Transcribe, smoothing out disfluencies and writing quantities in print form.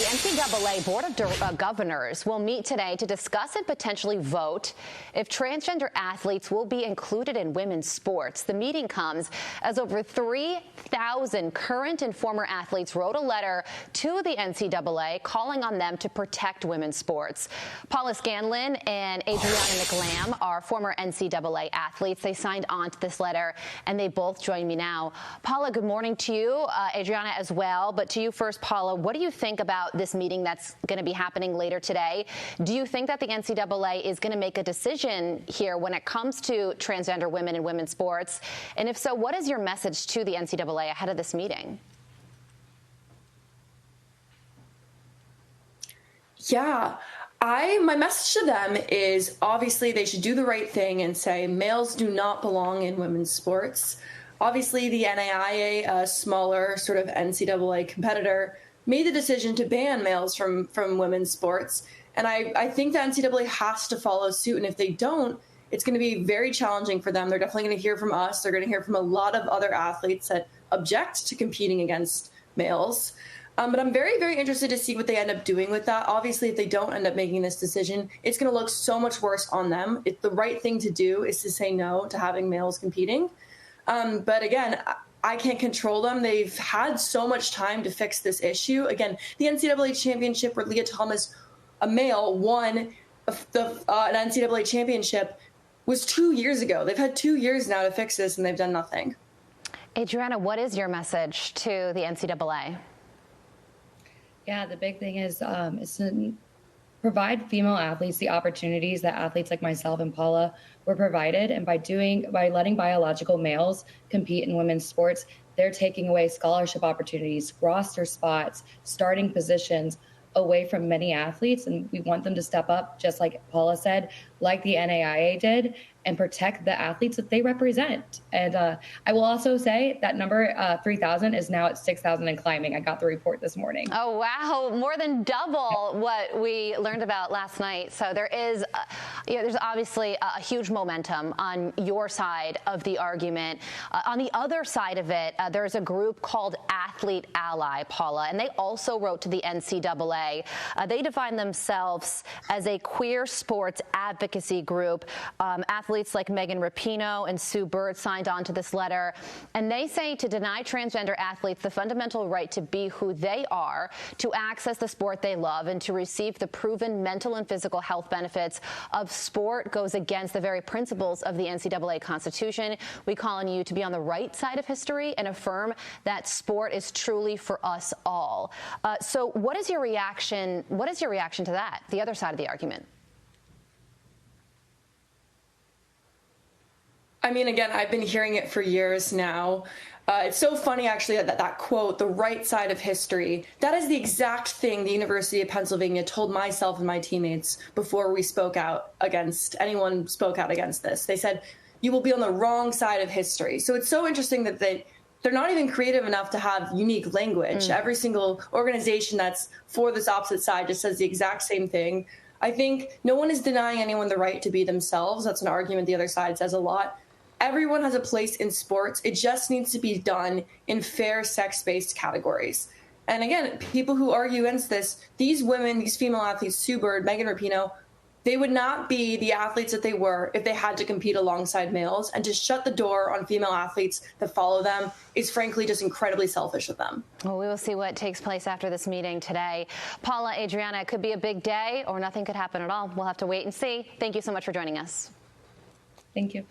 NCAA Board of Governors will meet today to discuss and potentially vote if transgender athletes will be included in women's sports. The meeting comes as over 3,000 current and former athletes wrote a letter to the NCAA calling on them to protect women's sports. Paula Scanlon and Adriana McLam are former NCAA athletes. They signed on to this letter, and they both join me now. Paula, good morning to you. Adriana as well. But to you first, Paula, what do you think about this meeting that's going to be happening later today? Do you think that the NCAA is going to make a decision here when it comes to transgender women in women's sports? And if so, what is your message to the NCAA ahead of this meeting? Yeah, my message to them is obviously they should do the right thing and say males do not belong in women's sports. Obviously, the NAIA, a smaller sort of NCAA competitor, made the decision to ban males from women's sports. And I think the NCAA has to follow suit. And if they don't, it's going to be very challenging for them. They're definitely going to hear from us. They're going to hear from a lot of other athletes that object to competing against males. But I'm very, very interested to see what they end up doing with that. Obviously, if they don't end up making this decision, it's going to look so much worse on them. The right thing to do is to say no to having males competing. But again, I can't control them. They've had so much time to fix this issue. Again, the NCAA championship where Leah Thomas, a male, won an NCAA championship was 2 years ago. They've had 2 years now to fix this, and they've done nothing. Adriana, what is your message to the NCAA? Yeah, the big thing is to provide female athletes the opportunities that athletes like myself and Paula were provided. And by letting biological males compete in women's sports, they're taking away scholarship opportunities, roster spots, starting positions away from many athletes. And we want them to step up, just like Paula said, like the NAIA did, and protect the athletes that they represent. And I will also say that number 3,000 is now at 6,000 and climbing. I got the report this morning. Oh, wow. More than double what we learned about last night. So there is, there's obviously a huge momentum on your side of the argument. On the other side of it, there's a group called Athlete Ally, Paula, and they also wrote to the NCAA. They define themselves as a queer sports advocacy group. Athletes like Megan Rapinoe and Sue Bird signed on to this letter, and they say to deny transgender athletes the fundamental right to be who they are, to access the sport they love, and to receive the proven mental and physical health benefits of sport goes against the very principles of the NCAA Constitution. We call on you to be on the right side of history and affirm that sport is truly for us all. So what is your reaction? What is your reaction to that, the other side of the argument? I mean, again, I've been hearing it for years now. It's so funny, actually, that quote, the right side of history, that is the exact thing the University of Pennsylvania told myself and my teammates before we spoke out against this. They said, you will be on the wrong side of history. So it's so interesting that they're not even creative enough to have unique language. Every single organization that's for this opposite side just says the exact same thing. I think no one is denying anyone the right to be themselves. That's an argument the other side says a lot. Everyone has a place in sports. It just needs to be done in fair sex-based categories. And again, people who argue against this, these women, these female athletes, Sue Bird, Megan Rapinoe, they would not be the athletes that they were if they had to compete alongside males. And to shut the door on female athletes that follow them is frankly just incredibly selfish of them. Well, we will see what takes place after this meeting today. Paula, Adriana, it could be a big day or nothing could happen at all. We'll have to wait and see. Thank you so much for joining us. Thank you.